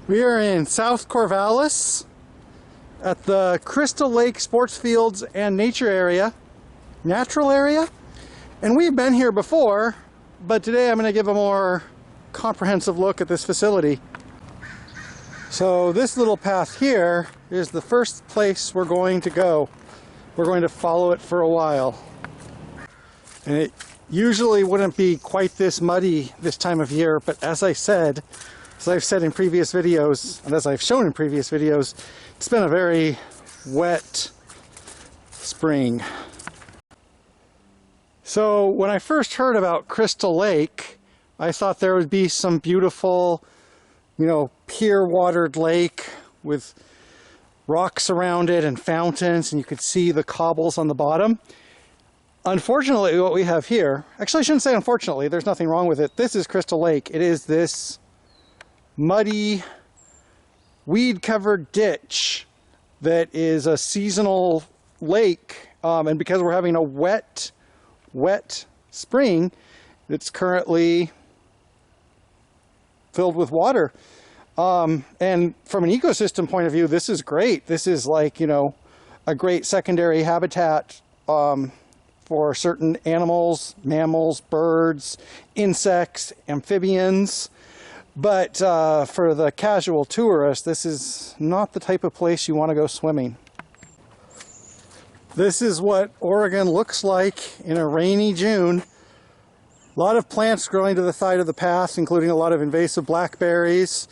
We are in South Corvallis at the Crystal Lake Sports Fields and Nature Area, Natural Area. And we've been here before, but today I'm going to give a more comprehensive look at this facility. So this little path here is the first place we're going to go. We're going to follow it for a while. And it usually wouldn't be quite this muddy this time of year, but as I've said in previous videos, and as I've shown in previous videos, it's been a very wet spring. So when I first heard about Crystal Lake, I thought there would be some beautiful, pier watered lake with rocks around it and fountains, and you could see the cobbles on the bottom. Unfortunately, what we have here, actually I shouldn't say unfortunately, there's nothing wrong with it. This is Crystal Lake. It is this muddy, weed-covered ditch that is a seasonal lake, and because we're having a wet spring, it's currently filled with water. And from an ecosystem point of view, this is great. This is like, a great secondary habitat for certain animals, mammals, birds, insects, amphibians. But for the casual tourist, this is not the type of place you want to go swimming. This is what Oregon looks like in a rainy June. A lot of plants growing to the side of the path, including a lot of invasive blackberries.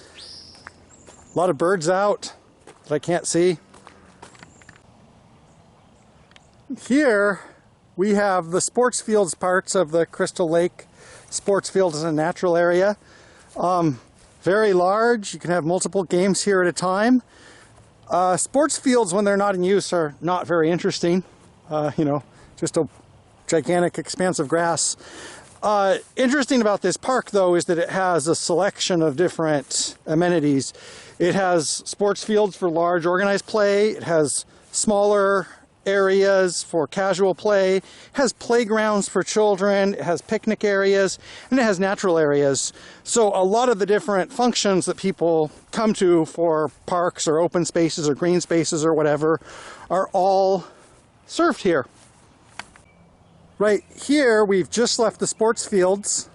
A lot of birds out that I can't see. Here we have the sports fields parts of the Crystal Lake Sports Fields and Natural Area. Very large. You can have multiple games here at a time. Sports fields, when they're not in use, are not very interesting. Just a gigantic expanse of grass. Interesting about this park, though, is that it has a selection of different amenities. It has sports fields for large organized play. It has smaller areas for casual play. It has playgrounds for children. It has picnic areas, and it has natural areas. So a lot of the different functions that people come to for parks or open spaces or green spaces or whatever are all served here. Right here, we've just left the sports fields,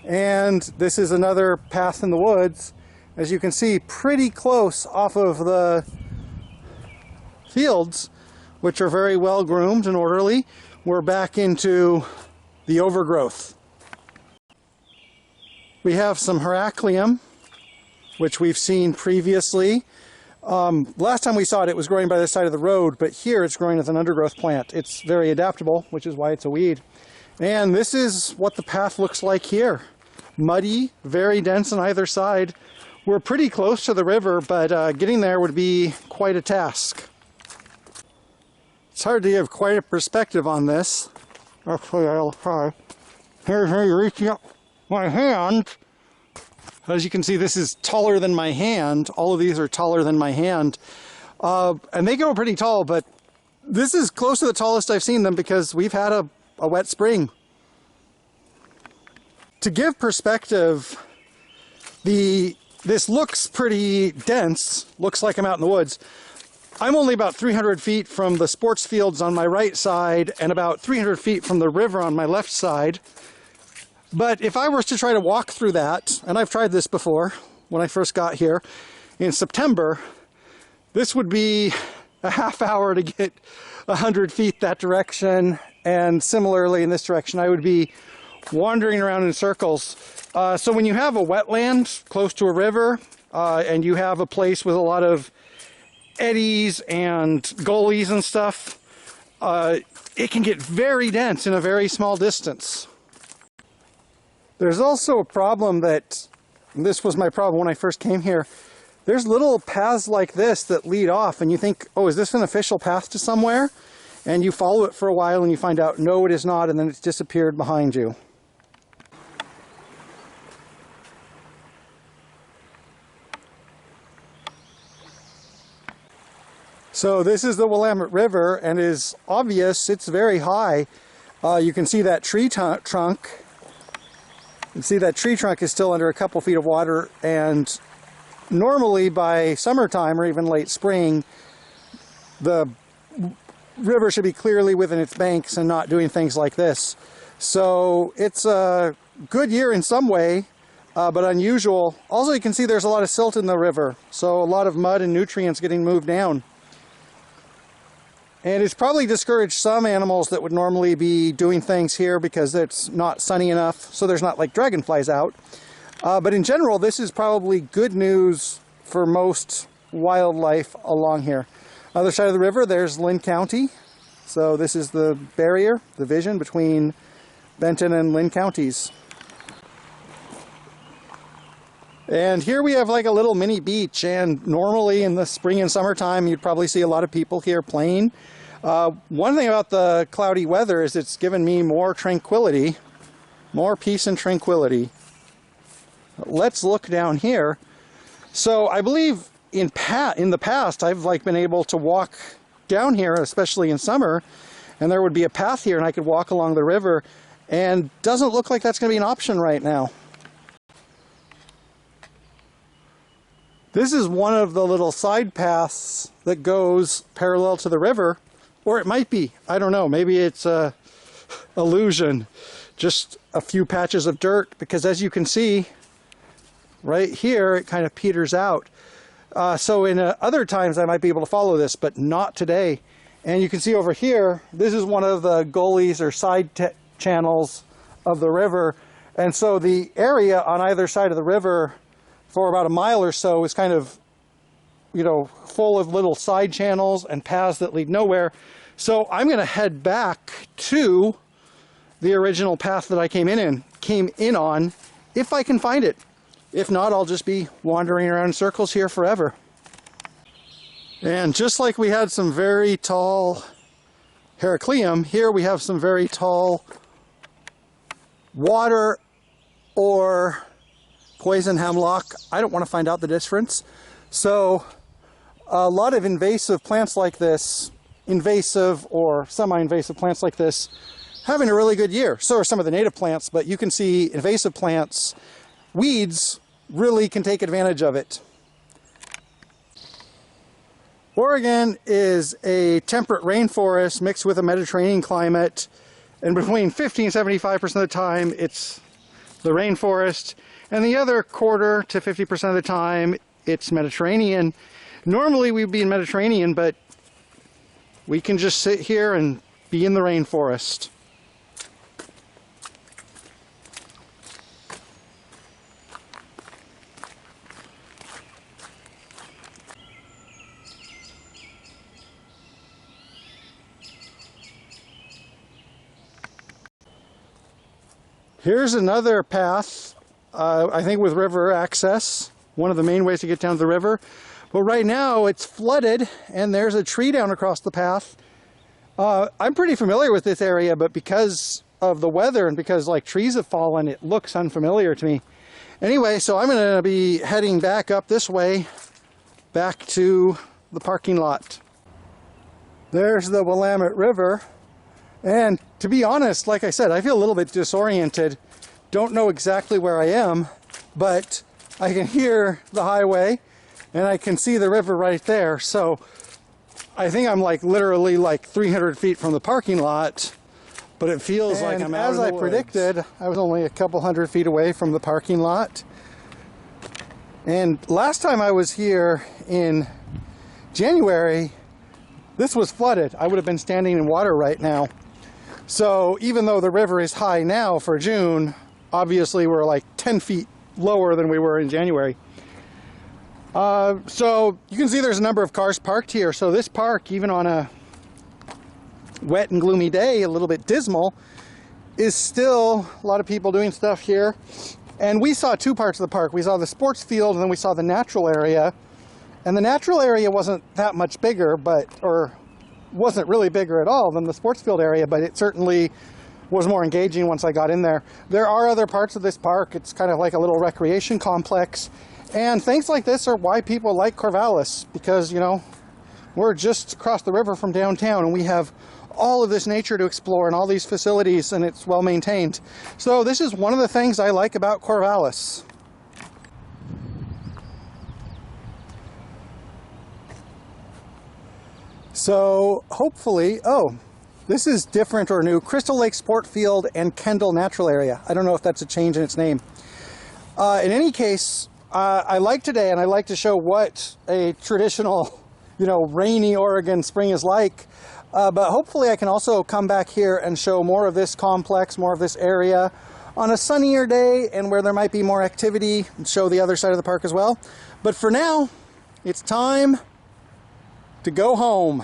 and this is another path in the woods. As you can see, pretty close off of the fields, which are very well groomed and orderly. We're back into the overgrowth. We have some Heracleum, which we've seen previously. Last time we saw it, it was growing by the side of the road, but here it's growing as an undergrowth plant. It's very adaptable, which is why it's a weed. And this is what the path looks like here. Muddy, very dense on either side. We're pretty close to the river, but getting there would be quite a task. It's hard to give quite a perspective on this. Actually, I'll try. Here's me reaching up my hand. As you can see, this is taller than my hand. All of these are taller than my hand. And they go pretty tall, but this is close to the tallest I've seen them because we've had a wet spring. To give perspective, this looks pretty dense. Looks like I'm out in the woods. I'm only about 300 feet from the sports fields on my right side and about 300 feet from the river on my left side. But if I was to try to walk through that, and I've tried this before when I first got here in September, this would be a half hour to get 100 feet that direction, and similarly in this direction I would be wandering around in circles. So when you have a wetland close to a river and you have a place with a lot of eddies and gullies and stuff, it can get very dense in a very small distance. There's also a problem that, this was my problem when I first came here, there's little paths like this that lead off and you think, oh, is this an official path to somewhere? And you follow it for a while and you find out, no, it is not, and then it's disappeared behind you. So this is the Willamette River, and it is obvious it's very high. You can see that tree trunk. You can see that tree trunk is still under a couple feet of water, and normally by summertime or even late spring, the river should be clearly within its banks and not doing things like this. So it's a good year in some way, but unusual. Also, you can see there's a lot of silt in the river, so a lot of mud and nutrients getting moved down. And it's probably discouraged some animals that would normally be doing things here because it's not sunny enough, so there's not like dragonflies out. But in general, this is probably good news for most wildlife along here. Other side of the river, there's Lynn County. So this is the barrier, the division between Benton and Lynn counties. And here we have like a little mini beach, and normally in the spring and summertime you'd probably see a lot of people here playing. One thing about the cloudy weather is it's given me more tranquility, more peace and tranquility. Let's look down here. So I believe in the past I've like been able to walk down here, especially in summer, and there would be a path here and I could walk along the river, and doesn't look like that's going to be an option right now. This is one of the little side paths that goes parallel to the river, or it might be, I don't know, maybe it's a illusion, just a few patches of dirt, because as you can see right here it kind of peters out. So in other times I might be able to follow this, but not today. And you can see over here, this is one of the gullies or side channels of the river, and so the area on either side of the river for about a mile or so is kind of, you know, full of little side channels and paths that lead nowhere. So I'm going to head back to the original path that I came in on, if I can find it. If not, I'll just be wandering around in circles here forever. And just like we had some very tall Heracleum, here we have some very tall water or poison hemlock. I don't want to find out the difference. So a lot of invasive plants like this, invasive or semi-invasive plants like this, having a really good year. So are some of the native plants, but you can see invasive plants, weeds, really can take advantage of it. Oregon is a temperate rainforest mixed with a Mediterranean climate, and between 50 and 75% of the time it's the rainforest, and the other quarter to 50% of the time it's Mediterranean. Normally we'd be in Mediterranean, but we can just sit here and be in the rainforest. Here's another path, I think with river access, one of the main ways to get down to the river. But right now it's flooded and there's a tree down across the path. I'm pretty familiar with this area, but because of the weather and because like trees have fallen, it looks unfamiliar to me. Anyway, so I'm going to be heading back up this way, back to the parking lot. There's the Willamette River. And to be honest, like I said, I feel a little bit disoriented. Don't know exactly where I am, but I can hear the highway and I can see the river right there. So I think I'm like literally like 300 feet from the parking lot, but it feels like I'm out of the woods. As I predicted, I was only a couple hundred feet away from the parking lot. And last time I was here in January, this was flooded. I would have been standing in water right now. So even though the river is high now for June, obviously we're like 10 feet lower than we were in January. So you can see there's a number of cars parked here. So this park, even on a wet and gloomy day, a little bit dismal, is still a lot of people doing stuff here. And we saw two parts of the park. We saw the sports field and then we saw the natural area. And the natural area wasn't that much bigger, or wasn't really bigger at all than the sports field area, but it certainly was more engaging once I got in there. There are other parts of this park. It's kind of like a little recreation complex. And things like this are why people like Corvallis, because, you know, we're just across the river from downtown and we have all of this nature to explore and all these facilities, and it's well maintained. So this is one of the things I like about Corvallis. So hopefully, oh, this is different or new. Crystal Lake Sport Field and Kendall Natural Area. I don't know if that's a change in its name. In any case, I like today, and I like to show what a traditional, rainy Oregon spring is like. But hopefully I can also come back here and show more of this complex, more of this area on a sunnier day and where there might be more activity, and show the other side of the park as well. But for now, it's time to go home.